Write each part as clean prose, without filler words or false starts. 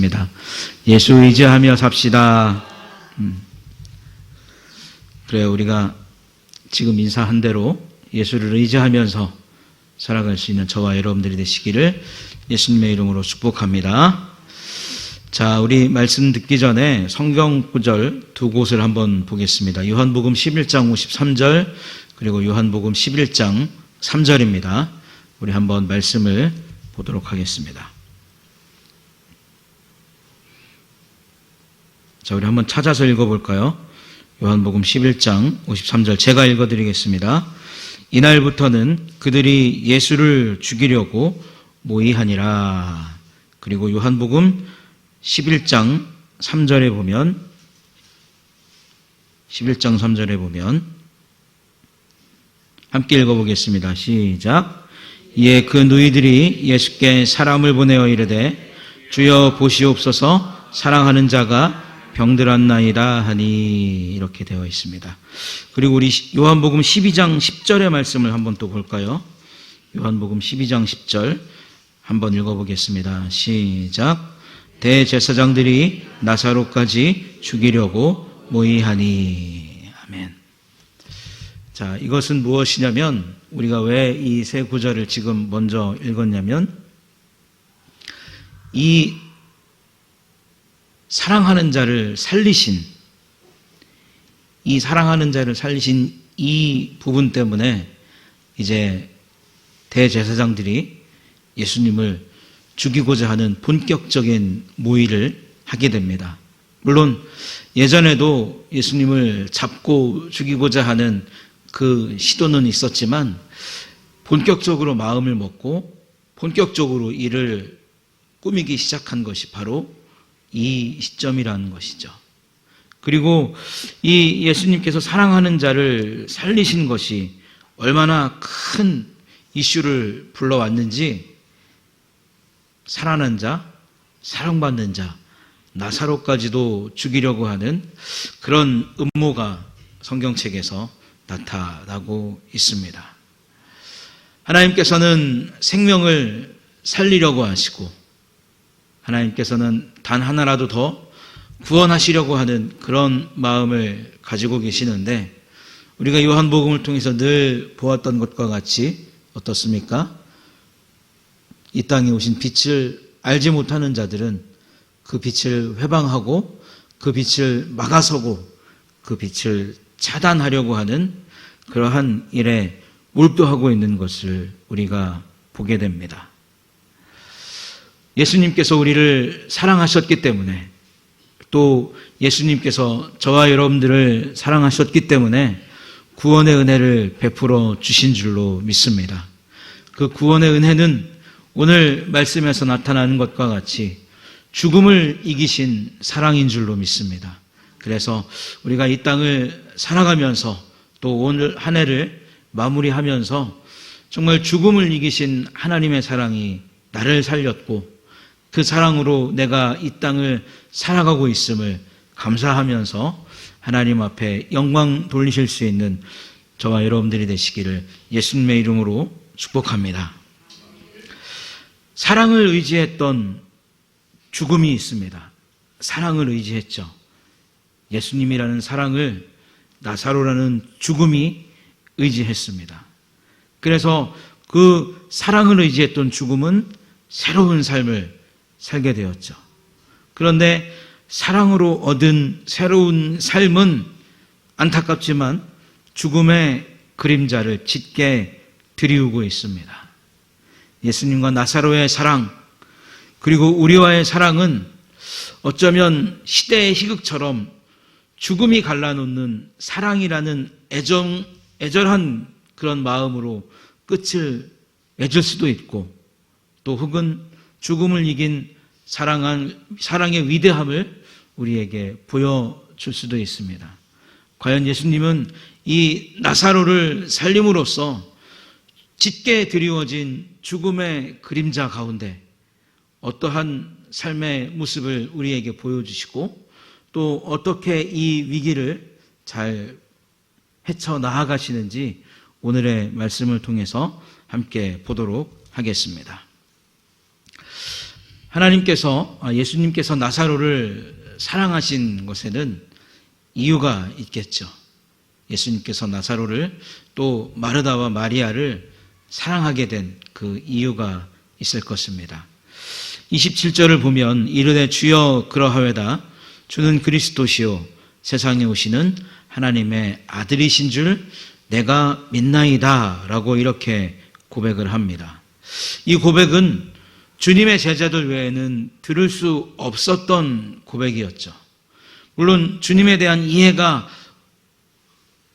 부르겠습니다. 예수 의지하며 삽시다. 그래요. 우리가 지금 인사한 대로 예수를 의지하면서 살아갈 수 있는 저와 여러분들이 되시기를 예수님의 이름으로 축복합니다. 자, 우리 말씀 듣기 전에 성경 구절 두 곳을 한번 보겠습니다. 요한복음 11장 53절 그리고 요한복음 11장 3절입니다. 우리 한번 말씀을 보도록 하겠습니다. 자, 우리 한번 찾아서 읽어볼까요? 요한복음 11장 53절 제가 읽어드리겠습니다. 이날부터는 그들이 예수를 죽이려고 모의하니라. 그리고 요한복음 11장 3절에 보면 11장 3절에 보면 함께 읽어보겠습니다. 시작. 이에 그 누이들이 예수께 사람을 보내어 이르되 주여 보시옵소서 사랑하는 자가 병들었나이다 하니 이렇게 되어 있습니다. 그리고 우리 요한복음 12장 10절의 말씀을 한번 또 볼까요? 요한복음 12장 10절 한번 읽어보겠습니다. 시작. 대제사장들이 나사로까지 죽이려고 모의하니. 아멘. 자, 이것은 무엇이냐면 우리가 왜 이 세 구절을 지금 먼저 읽었냐면 이 사랑하는 자를 살리신 이 부분 때문에 이제 대제사장들이 예수님을 죽이고자 하는 본격적인 모의를 하게 됩니다. 물론 예전에도 예수님을 잡고 죽이고자 하는 그 시도는 있었지만 본격적으로 마음을 먹고 본격적으로 이를 꾸미기 시작한 것이 바로 이 시점이라는 것이죠. 그리고 이 예수님께서 사랑하는 자를 살리신 것이 얼마나 큰 이슈를 불러왔는지 사랑하는 자, 사랑받는 자, 나사로까지도 죽이려고 하는 그런 음모가 성경책에서 나타나고 있습니다. 하나님께서는 생명을 살리려고 하시고 하나님께서는 단 하나라도 더 구원하시려고 하는 그런 마음을 가지고 계시는데 우리가 요한복음을 통해서 늘 보았던 것과 같이 어떻습니까? 이 땅에 오신 빛을 알지 못하는 자들은 그 빛을 회방하고 그 빛을 막아서고 그 빛을 차단하려고 하는 그러한 일에 몰두하고 있는 것을 우리가 보게 됩니다. 예수님께서 우리를 사랑하셨기 때문에 또 예수님께서 저와 여러분들을 사랑하셨기 때문에 구원의 은혜를 베풀어 주신 줄로 믿습니다. 그 구원의 은혜는 오늘 말씀에서 나타나는 것과 같이 죽음을 이기신 사랑인 줄로 믿습니다. 그래서 우리가 이 땅을 살아가면서 또 오늘 한 해를 마무리하면서 정말 죽음을 이기신 하나님의 사랑이 나를 살렸고 그 사랑으로 내가 이 땅을 살아가고 있음을 감사하면서 하나님 앞에 영광 돌리실 수 있는 저와 여러분들이 되시기를 예수님의 이름으로 축복합니다. 사랑을 의지했던 죽음이 있습니다. 사랑을 의지했죠. 예수님이라는 사랑을 나사로라는 죽음이 의지했습니다. 그래서 그 사랑을 의지했던 죽음은 새로운 삶을 살게 되었죠. 그런데 사랑으로 얻은 새로운 삶은 안타깝지만 죽음의 그림자를 짙게 드리우고 있습니다. 예수님과 나사로의 사랑 그리고 우리와의 사랑은 어쩌면 시대의 희극처럼 죽음이 갈라놓는 사랑이라는 애절한 그런 마음으로 끝을 맺을 수도 있고 또 혹은 죽음을 이긴 사랑의 위대함을 우리에게 보여줄 수도 있습니다. 과연 예수님은 이 나사로를 살림으로써 짙게 드리워진 죽음의 그림자 가운데 어떠한 삶의 모습을 우리에게 보여주시고 또 어떻게 이 위기를 잘 헤쳐나가시는지 오늘의 말씀을 통해서 함께 보도록 하겠습니다. 예수님께서 나사로를 사랑하신 것에는 이유가 있겠죠. 예수님께서 나사로를 또 마르다와 마리아를 사랑하게 된 그 이유가 있을 것입니다. 27절을 보면 이르되 주여 그러하외다 주는 그리스도시요 세상에 오시는 하나님의 아들이신 줄 내가 믿나이다 라고 이렇게 고백을 합니다. 이 고백은 주님의 제자들 외에는 들을 수 없었던 고백이었죠. 물론 주님에 대한 이해가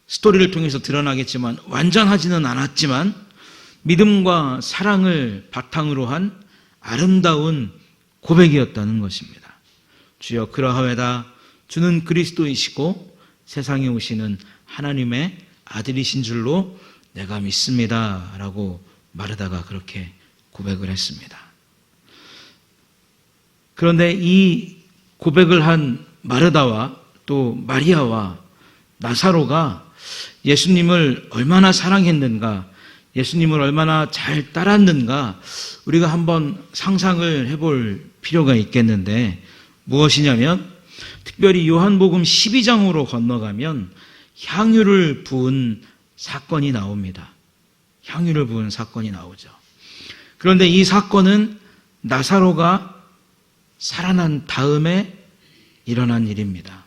스토리를 통해서 드러나겠지만 완전하지는 않았지만 믿음과 사랑을 바탕으로 한 아름다운 고백이었다는 것입니다. 주여 그러하외다 주는 그리스도이시고 세상에 오시는 하나님의 아들이신 줄로 내가 믿습니다 라고 마르다가 그렇게 고백을 했습니다. 그런데 이 고백을 한 마르다와 또 마리아와 나사로가 예수님을 얼마나 사랑했는가, 예수님을 얼마나 잘 따랐는가 우리가 한번 상상을 해볼 필요가 있겠는데 무엇이냐면 특별히 요한복음 12장으로 건너가면 향유를 부은 사건이 나옵니다. 향유를 부은 사건이 나오죠. 그런데 이 사건은 나사로가 살아난 다음에 일어난 일입니다.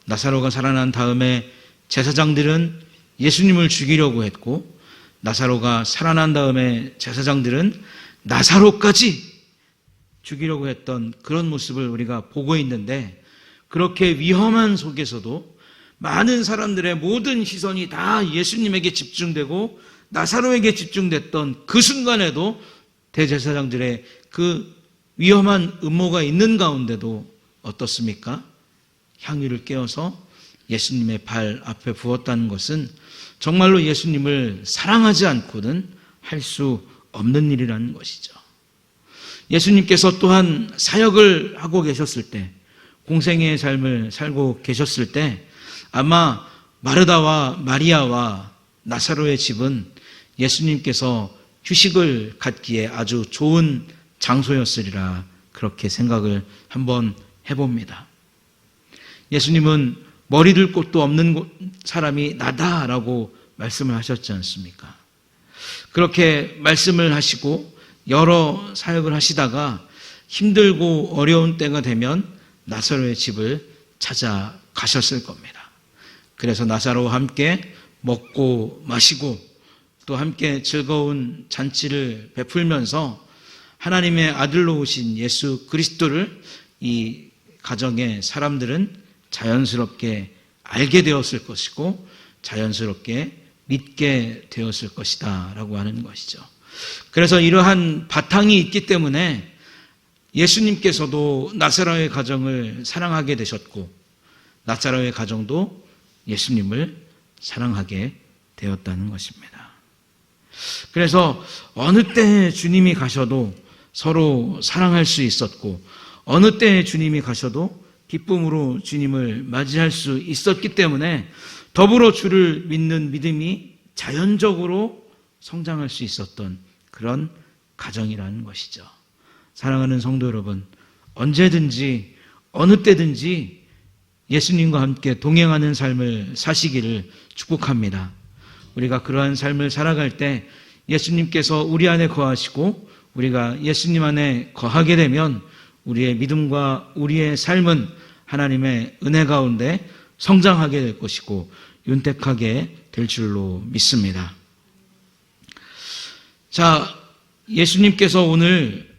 나사로가 살아난 다음에 제사장들은 예수님을 죽이려고 했고 나사로가 살아난 다음에 제사장들은 나사로까지 죽이려고 했던 그런 모습을 우리가 보고 있는데 그렇게 위험한 속에서도 많은 사람들의 모든 시선이 다 예수님에게 집중되고 나사로에게 집중됐던 그 순간에도 대제사장들의 그 위험한 음모가 있는 가운데도 어떻습니까? 향유를 깨어서 예수님의 발 앞에 부었다는 것은 정말로 예수님을 사랑하지 않고는 할 수 없는 일이라는 것이죠. 예수님께서 또한 사역을 하고 계셨을 때, 공생애의 삶을 살고 계셨을 때 아마 마르다와 마리아와 나사로의 집은 예수님께서 휴식을 갖기에 아주 좋은 장소였으리라 그렇게 생각을 한번 해봅니다. 예수님은 머리 둘 곳도 없는 사람이 나다라고 말씀을 하셨지 않습니까? 그렇게 말씀을 하시고 여러 사역을 하시다가 힘들고 어려운 때가 되면 나사로의 집을 찾아가셨을 겁니다. 그래서 나사로와 함께 먹고 마시고 또 함께 즐거운 잔치를 베풀면서 하나님의 아들로 오신 예수 그리스도를 이 가정의 사람들은 자연스럽게 알게 되었을 것이고 자연스럽게 믿게 되었을 것이다 라고 하는 것이죠. 그래서 이러한 바탕이 있기 때문에 예수님께서도 나사로의 가정을 사랑하게 되셨고 나사로의 가정도 예수님을 사랑하게 되었다는 것입니다. 그래서 어느 때 주님이 가셔도 서로 사랑할 수 있었고 어느 때 주님이 가셔도 기쁨으로 주님을 맞이할 수 있었기 때문에 더불어 주를 믿는 믿음이 자연적으로 성장할 수 있었던 그런 가정이라는 것이죠. 사랑하는 성도 여러분, 언제든지 어느 때든지 예수님과 함께 동행하는 삶을 사시기를 축복합니다. 우리가 그러한 삶을 살아갈 때 예수님께서 우리 안에 거하시고 우리가 예수님 안에 거하게 되면 우리의 믿음과 우리의 삶은 하나님의 은혜 가운데 성장하게 될 것이고 윤택하게 될 줄로 믿습니다. 자, 예수님께서 오늘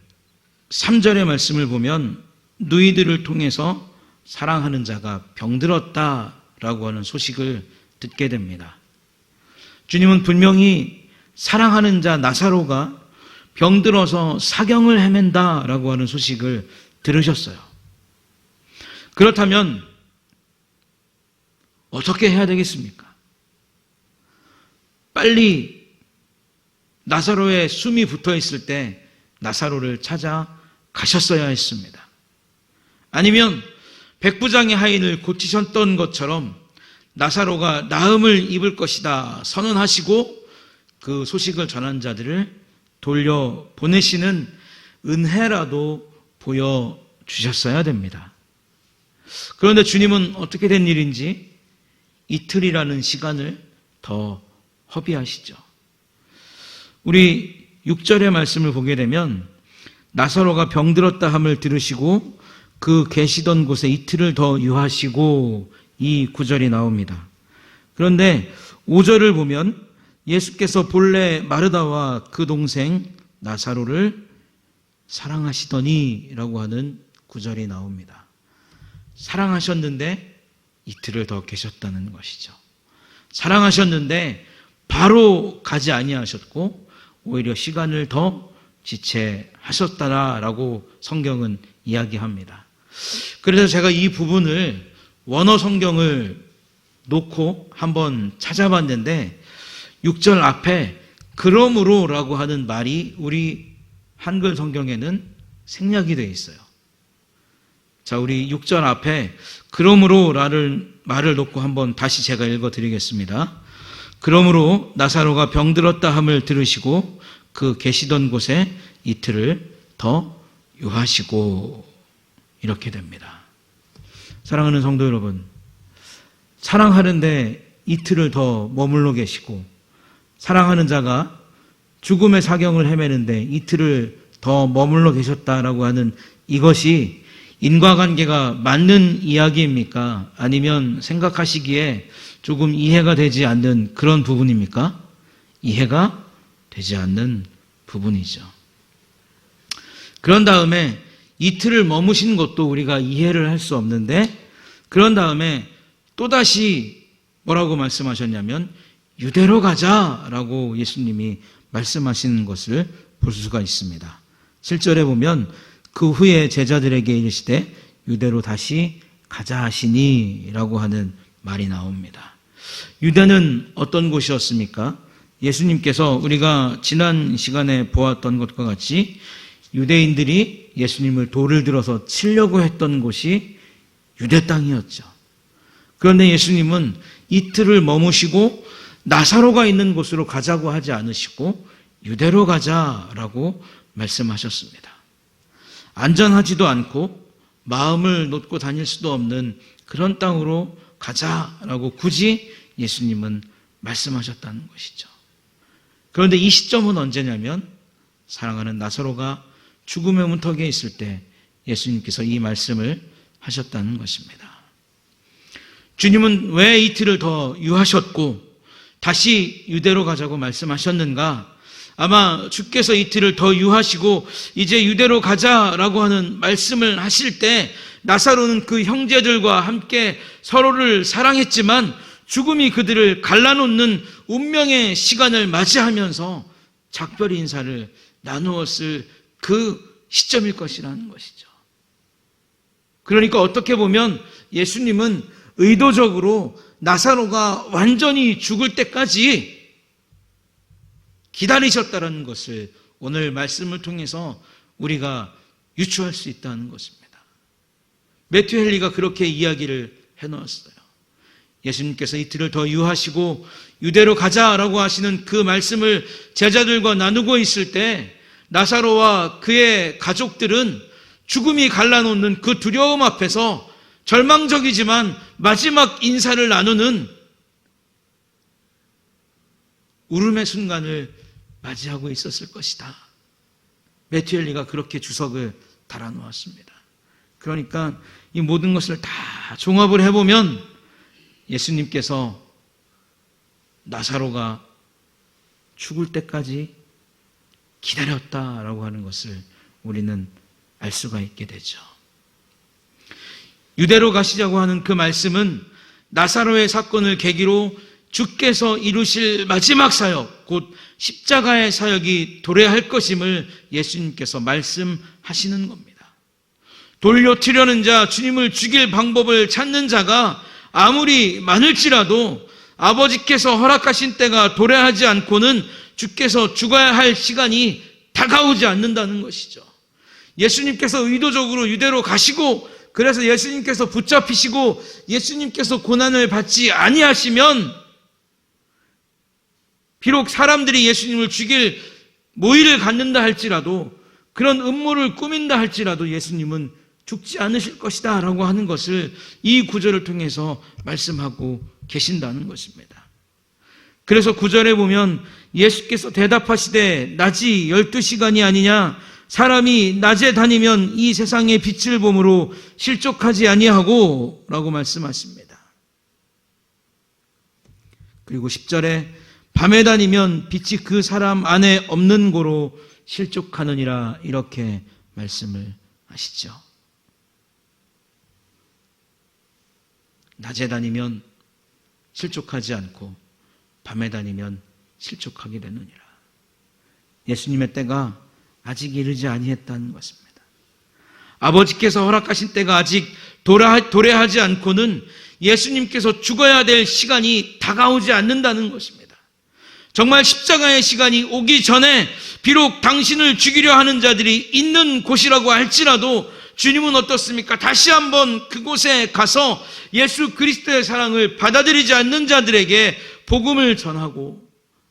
3절의 말씀을 보면 누이들을 통해서 사랑하는 자가 병들었다라고 하는 소식을 듣게 됩니다. 주님은 분명히 사랑하는 자 나사로가 병들어서 사경을 헤맨다라고 하는 소식을 들으셨어요. 그렇다면 어떻게 해야 되겠습니까? 빨리 나사로의 숨이 붙어 있을 때 나사로를 찾아 가셨어야 했습니다. 아니면 백부장의 하인을 고치셨던 것처럼 나사로가 나음을 입을 것이다 선언하시고 그 소식을 전한 자들을 돌려 보내시는 은혜라도 보여주셨어야 됩니다. 그런데 주님은 어떻게 된 일인지 이틀이라는 시간을 더 허비하시죠. 우리 6절의 말씀을 보게 되면 나사로가 병들었다 함을 들으시고 그 계시던 곳에 이틀을 더 유하시고 이 구절이 나옵니다. 그런데 5절을 보면 예수께서 본래 마르다와 그 동생 나사로를 사랑하시더니 라고 하는 구절이 나옵니다. 사랑하셨는데 이틀을 더 계셨다는 것이죠. 사랑하셨는데 바로 가지 아니하셨고 오히려 시간을 더 지체하셨다라고 성경은 이야기합니다. 그래서 제가 이 부분을 원어 성경을 놓고 한번 찾아봤는데 6절 앞에 그러므로라고 하는 말이 우리 한글 성경에는 생략이 되어 있어요. 자, 우리 6절 앞에 그러므로라는 말을 놓고 한번 다시 제가 읽어드리겠습니다. 그러므로 나사로가 병들었다 함을 들으시고 그 계시던 곳에 이틀을 더 유하시고 이렇게 됩니다. 사랑하는 성도 여러분, 사랑하는데 이틀을 더 머물러 계시고 사랑하는 자가 죽음의 사경을 헤매는데 이틀을 더 머물러 계셨다라고 하는 이것이 인과관계가 맞는 이야기입니까? 아니면 생각하시기에 조금 이해가 되지 않는 그런 부분입니까? 이해가 되지 않는 부분이죠. 그런 다음에 이틀을 머무신 것도 우리가 이해를 할 수 없는데 그런 다음에 또다시 뭐라고 말씀하셨냐면 유대로 가자라고 예수님이 말씀하시는 것을 볼 수가 있습니다. 7절에 보면 그 후에 제자들에게 이르시되 유대로 다시 가자 하시니 라고 하는 말이 나옵니다. 유대는 어떤 곳이었습니까? 예수님께서 우리가 지난 시간에 보았던 것과 같이 유대인들이 예수님을 돌을 들어서 치려고 했던 곳이 유대 땅이었죠. 그런데 예수님은 이틀을 머무시고 나사로가 있는 곳으로 가자고 하지 않으시고 유대로 가자라고 말씀하셨습니다. 안전하지도 않고 마음을 놓고 다닐 수도 없는 그런 땅으로 가자라고 굳이 예수님은 말씀하셨다는 것이죠. 그런데 이 시점은 언제냐면 사랑하는 나사로가 죽음의 문턱에 있을 때 예수님께서 이 말씀을 하셨다는 것입니다. 주님은 왜 이틀을 더 유하셨고 다시 유대로 가자고 말씀하셨는가? 아마 주께서 이틀을 더 유하시고 이제 유대로 가자라고 하는 말씀을 하실 때 나사로는 그 형제들과 함께 서로를 사랑했지만 죽음이 그들을 갈라놓는 운명의 시간을 맞이하면서 작별 인사를 나누었을 그 시점일 것이라는 것이죠. 그러니까 어떻게 보면 예수님은 의도적으로 나사로가 완전히 죽을 때까지 기다리셨다는 것을 오늘 말씀을 통해서 우리가 유추할 수 있다는 것입니다. 매튜 헨리가 그렇게 이야기를 해놓았어요. 예수님께서 이틀을 더 유하시고 유대로 가자라고 하시는 그 말씀을 제자들과 나누고 있을 때 나사로와 그의 가족들은 죽음이 갈라놓는 그 두려움 앞에서 절망적이지만 마지막 인사를 나누는 울음의 순간을 맞이하고 있었을 것이다. 매튜 헨리가 그렇게 주석을 달아놓았습니다. 그러니까 이 모든 것을 다 종합을 해보면 예수님께서 나사로가 죽을 때까지 기다렸다라고 하는 것을 우리는 알 수가 있게 되죠. 유대로 가시자고 하는 그 말씀은 나사로의 사건을 계기로 주께서 이루실 마지막 사역, 곧 십자가의 사역이 도래할 것임을 예수님께서 말씀하시는 겁니다. 돌려치려는 자, 주님을 죽일 방법을 찾는 자가 아무리 많을지라도 아버지께서 허락하신 때가 도래하지 않고는 주께서 죽어야 할 시간이 다가오지 않는다는 것이죠. 예수님께서 의도적으로 유대로 가시고 그래서 예수님께서 붙잡히시고 예수님께서 고난을 받지 아니하시면 비록 사람들이 예수님을 죽일 모의를 갖는다 할지라도 그런 음모를 꾸민다 할지라도 예수님은 죽지 않으실 것이다 라고 하는 것을 이 구절을 통해서 말씀하고 계신다는 것입니다. 그래서 구절에 보면 예수께서 대답하시되 낮이 12시간이 아니냐, 사람이 낮에 다니면 이 세상의 빛을 보므로 실족하지 아니하고 라고 말씀하십니다. 그리고 10절에 밤에 다니면 빛이 그 사람 안에 없는 고로 실족하느니라 이렇게 말씀을 하시죠. 낮에 다니면 실족하지 않고 밤에 다니면 실족하게 되느니라. 예수님의 때가 아직 이르지 아니했다는 것입니다. 아버지께서 허락하신 때가 아직 도래하지 않고는 예수님께서 죽어야 될 시간이 다가오지 않는다는 것입니다. 정말 십자가의 시간이 오기 전에 비록 당신을 죽이려 하는 자들이 있는 곳이라고 할지라도 주님은 어떻습니까? 다시 한번 그곳에 가서 예수 그리스도의 사랑을 받아들이지 않는 자들에게 복음을 전하고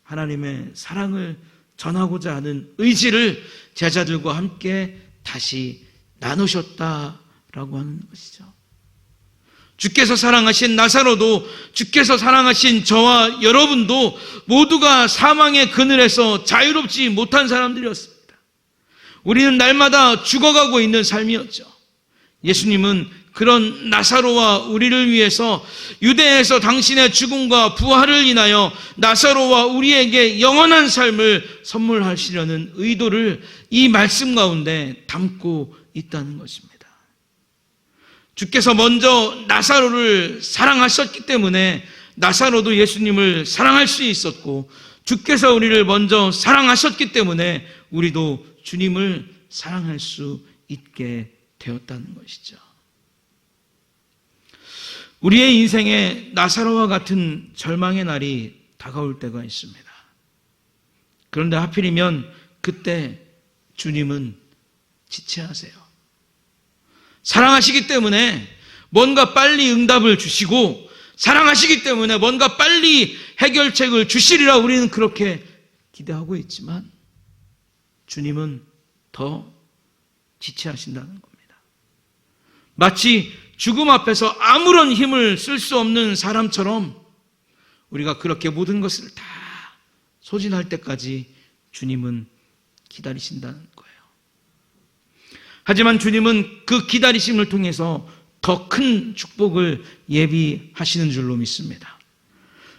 하나님의 사랑을 전하고자 하는 의지를 제자들과 함께 다시 나누셨다라고 하는 것이죠. 주께서 사랑하신 나사로도, 주께서 사랑하신 저와 여러분도 모두가 사망의 그늘에서 자유롭지 못한 사람들이었습니다. 우리는 날마다 죽어가고 있는 삶이었죠. 예수님은 그런 나사로와 우리를 위해서 유대에서 당신의 죽음과 부활을 인하여 나사로와 우리에게 영원한 삶을 선물하시려는 의도를 이 말씀 가운데 담고 있다는 것입니다. 주께서 먼저 나사로를 사랑하셨기 때문에 나사로도 예수님을 사랑할 수 있었고, 주께서 우리를 먼저 사랑하셨기 때문에 우리도 주님을 사랑할 수 있게 되었다는 것이죠. 우리의 인생에 나사로와 같은 절망의 날이 다가올 때가 있습니다. 그런데 하필이면 그때 주님은 지체하세요. 사랑하시기 때문에 뭔가 빨리 응답을 주시고, 사랑하시기 때문에 뭔가 빨리 해결책을 주시리라 우리는 그렇게 기대하고 있지만 주님은 더 지체하신다는 겁니다. 마치 죽음 앞에서 아무런 힘을 쓸 수 없는 사람처럼 우리가 그렇게 모든 것을 다 소진할 때까지 주님은 기다리신다는 거예요. 하지만 주님은 그 기다리심을 통해서 더 큰 축복을 예비하시는 줄로 믿습니다.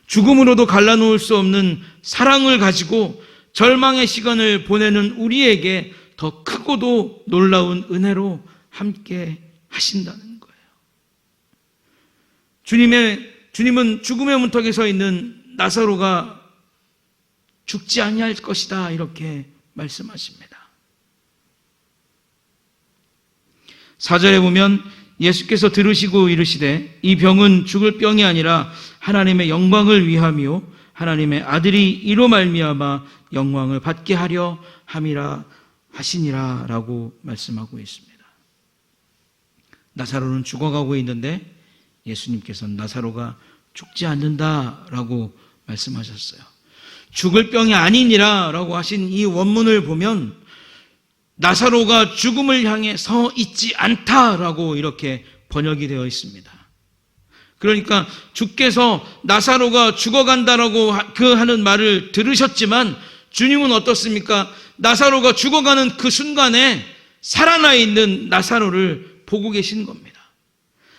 죽음으로도 갈라놓을 수 없는 사랑을 가지고 절망의 시간을 보내는 우리에게 더 크고도 놀라운 은혜로 함께 하신다는 거예요. 주님은 죽음의 문턱에 서 있는 나사로가 죽지 아니할 것이다 이렇게 말씀하십니다. 4절에 보면 예수께서 들으시고 이르시되 이 병은 죽을 병이 아니라 하나님의 영광을 위함이요 하나님의 아들이 이로 말미암아 영광을 받게 하려 함이라 하시니라 라고 말씀하고 있습니다. 나사로는 죽어가고 있는데 예수님께서는 나사로가 죽지 않는다라고 말씀하셨어요. 죽을 병이 아니니라 라고 하신 이 원문을 보면 나사로가 죽음을 향해 서 있지 않다라고 이렇게 번역이 되어 있습니다. 그러니까 주께서 나사로가 죽어간다라고 하는 말을 들으셨지만 주님은 어떻습니까? 나사로가 죽어가는 그 순간에 살아나 있는 나사로를 보고 계신 겁니다.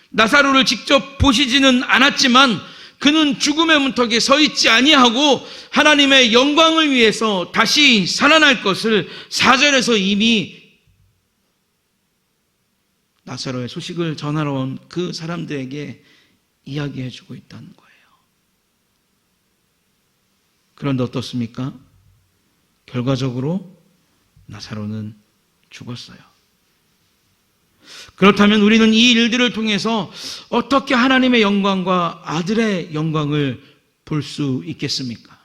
나사로를 직접 보시지는 않았지만 그는 죽음의 문턱에 서 있지 아니하고 하나님의 영광을 위해서 다시 살아날 것을 4절에서 이미 나사로의 소식을 전하러 온 그 사람들에게 이야기해 주고 있다는 거예요. 그런데 어떻습니까? 결과적으로 나사로는 죽었어요. 그렇다면 우리는 이 일들을 통해서 어떻게 하나님의 영광과 아들의 영광을 볼 수 있겠습니까?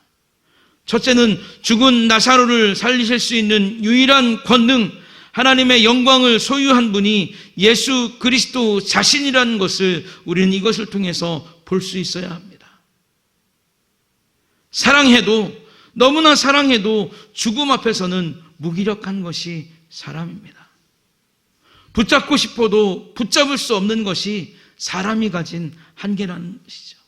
첫째는 죽은 나사로를 살리실 수 있는 유일한 권능, 하나님의 영광을 소유한 분이 예수 그리스도 자신이라는 것을 우리는 이것을 통해서 볼 수 있어야 합니다. 사랑해도, 너무나 사랑해도 죽음 앞에서는 무기력한 것이 사람입니다. 붙잡고 싶어도 붙잡을 수 없는 것이 사람이 가진 한계라는 것이죠.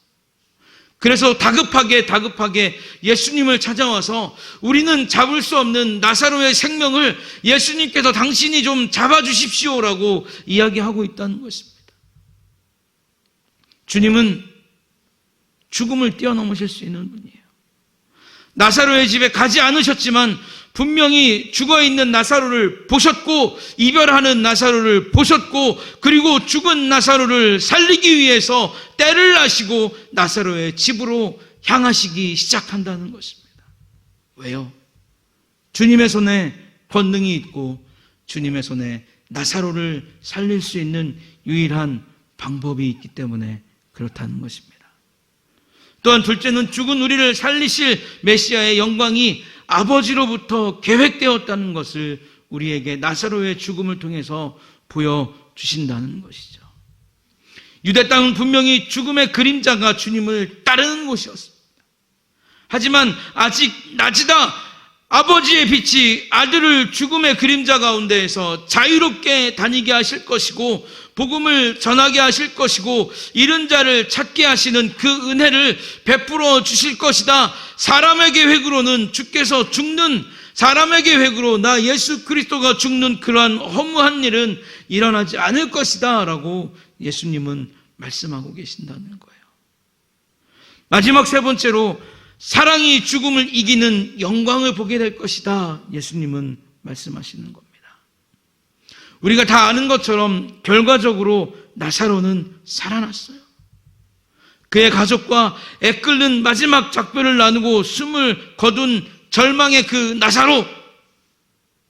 그래서 다급하게 예수님을 찾아와서 우리는 잡을 수 없는 나사로의 생명을 예수님께서 당신이 좀 잡아주십시오라고 이야기하고 있다는 것입니다. 주님은 죽음을 뛰어넘으실 수 있는 분이에요. 나사로의 집에 가지 않으셨지만 분명히 죽어있는 나사로를 보셨고 이별하는 나사로를 보셨고 그리고 죽은 나사로를 살리기 위해서 때를 나시고 나사로의 집으로 향하시기 시작한다는 것입니다. 왜요? 주님의 손에 권능이 있고 주님의 손에 나사로를 살릴 수 있는 유일한 방법이 있기 때문에 그렇다는 것입니다. 또한 둘째는 죽은 우리를 살리실 메시아의 영광이 아버지로부터 계획되었다는 것을 우리에게 나사로의 죽음을 통해서 보여주신다는 것이죠. 유대 땅은 분명히 죽음의 그림자가 주님을 따르는 곳이었습니다. 하지만 아직 낮이다 아버지의 빛이 아들을 죽음의 그림자 가운데에서 자유롭게 다니게 하실 것이고 복음을 전하게 하실 것이고 잃은 자를 찾게 하시는 그 은혜를 베풀어 주실 것이다. 사람의 계획으로는 주께서 죽는 사람의 계획으로 나 예수 그리스도가 죽는 그러한 허무한 일은 일어나지 않을 것이다 라고 예수님은 말씀하고 계신다는 거예요. 마지막 세 번째로 사랑이 죽음을 이기는 영광을 보게 될 것이다. 예수님은 말씀하시는 겁니다. 우리가 다 아는 것처럼 결과적으로 나사로는 살아났어요. 그의 가족과 애끓는 마지막 작별을 나누고 숨을 거둔 절망의 그 나사로.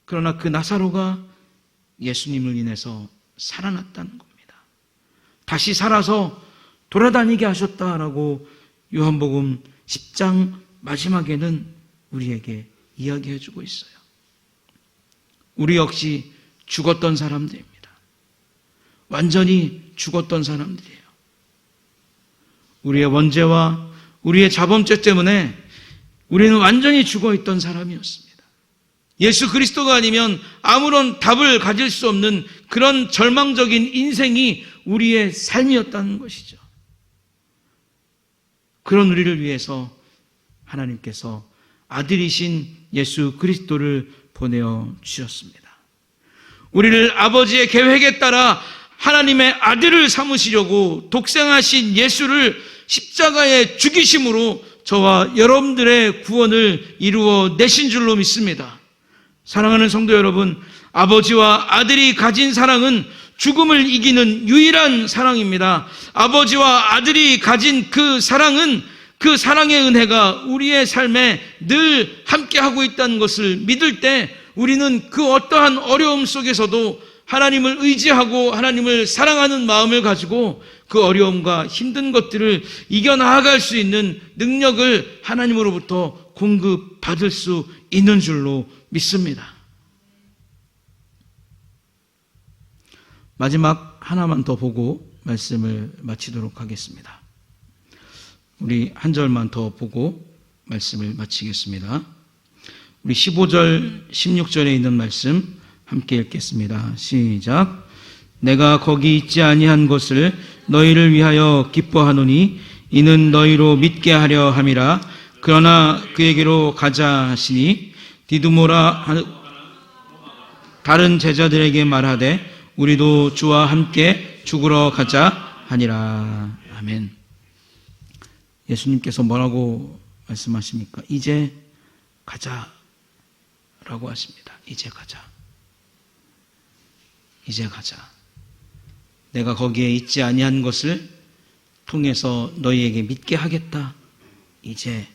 그러나 그 나사로가 예수님을 인해서 살아났다는 겁니다. 다시 살아서 돌아다니게 하셨다라고 요한복음 10장 마지막에는 우리에게 이야기해 주고 있어요. 우리 역시 죽었던 사람들입니다. 완전히 죽었던 사람들이에요. 우리의 원죄와 우리의 자범죄 때문에 우리는 완전히 죽어있던 사람이었습니다. 예수 그리스도가 아니면 아무런 답을 가질 수 없는 그런 절망적인 인생이 우리의 삶이었다는 것이죠. 그런 우리를 위해서 하나님께서 아들이신 예수 그리스도를 보내어 주셨습니다. 우리를 아버지의 계획에 따라 하나님의 아들을 삼으시려고 독생하신 예수를 십자가에 죽이심으로 저와 여러분들의 구원을 이루어 내신 줄로 믿습니다. 사랑하는 성도 여러분, 아버지와 아들이 가진 사랑은 죽음을 이기는 유일한 사랑입니다. 아버지와 아들이 가진 그 사랑은 그 사랑의 은혜가 우리의 삶에 늘 함께하고 있다는 것을 믿을 때 우리는 그 어떠한 어려움 속에서도 하나님을 의지하고 하나님을 사랑하는 마음을 가지고 그 어려움과 힘든 것들을 이겨나갈 수 있는 능력을 하나님으로부터 공급받을 수 있는 줄로 믿습니다. 마지막 하나만 더 보고 말씀을 마치도록 하겠습니다. 우리 한 절만 더 보고 말씀을 마치겠습니다. 우리 15절, 16절에 있는 말씀 함께 읽겠습니다. 시작. 내가 거기 있지 아니한 것을 너희를 위하여 기뻐하노니 이는 너희로 믿게 하려 함이라. 그러나 그에게로 가자 하시니 디두모라 다른 제자들에게 말하되 우리도 주와 함께 죽으러 가자 하니라. 아멘. 예수님께서 뭐라고 말씀하십니까? 이제 가자라고 하십니다. 이제 가자. 이제 가자. 내가 거기에 있지 아니한 것을 통해서 너희에게 믿게 하겠다. 이제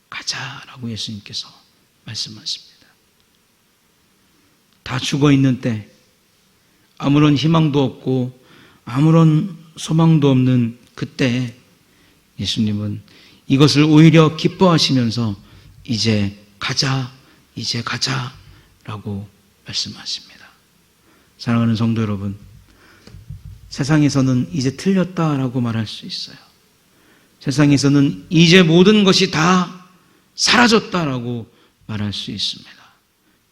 가자라고 예수님께서 말씀하십니다. 다 죽어 있는 때 아무런 희망도 없고 아무런 소망도 없는 그때 예수님은 이것을 오히려 기뻐하시면서 이제 가자라고 말씀하십니다. 사랑하는 성도 여러분, 세상에서는 이제 틀렸다라고 말할 수 있어요. 세상에서는 이제 모든 것이 다 사라졌다라고 말할 수 있습니다.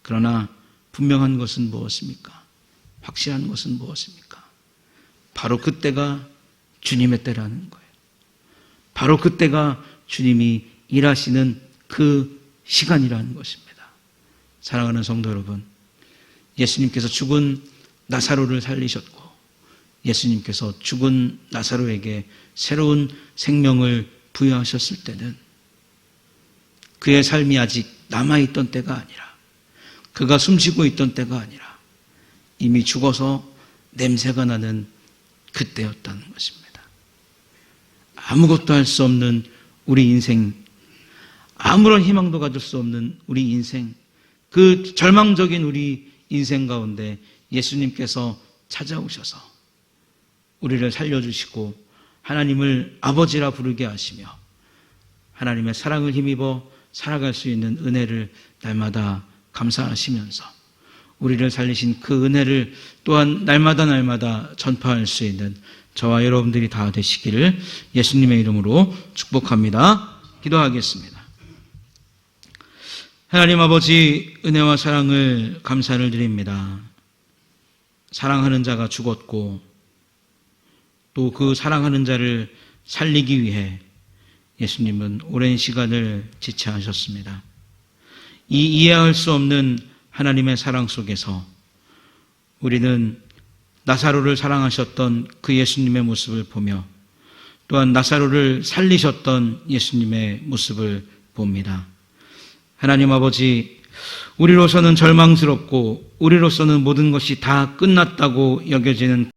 그러나 분명한 것은 무엇입니까? 확실한 것은 무엇입니까? 바로 그때가 주님의 때라는 거예요. 바로 그때가 주님이 일하시는 그 시간이라는 것입니다. 사랑하는 성도 여러분, 예수님께서 죽은 나사로를 살리셨고 예수님께서 죽은 나사로에게 새로운 생명을 부여하셨을 때는 그의 삶이 아직 남아있던 때가 아니라, 그가 숨쉬고 있던 때가 아니라 이미 죽어서 냄새가 나는 그때였다는 것입니다. 아무것도 할 수 없는 우리 인생, 아무런 희망도 가질 수 없는 우리 인생, 그 절망적인 우리 인생 가운데 예수님께서 찾아오셔서 우리를 살려주시고 하나님을 아버지라 부르게 하시며 하나님의 사랑을 힘입어 살아갈 수 있는 은혜를 날마다 감사하시면서 우리를 살리신 그 은혜를 또한 날마다 전파할 수 있는 저와 여러분들이 다 되시기를 예수님의 이름으로 축복합니다. 기도하겠습니다. 하나님 아버지, 은혜와 사랑을 감사를 드립니다. 사랑하는 자가 죽었고 또 그 사랑하는 자를 살리기 위해 예수님은 오랜 시간을 지체하셨습니다. 이 이해할 수 없는 하나님의 사랑 속에서 우리는 나사로를 사랑하셨던 그 예수님의 모습을 보며 또한 나사로를 살리셨던 예수님의 모습을 봅니다. 하나님 아버지, 우리로서는 절망스럽고 우리로서는 모든 것이 다 끝났다고 여겨지는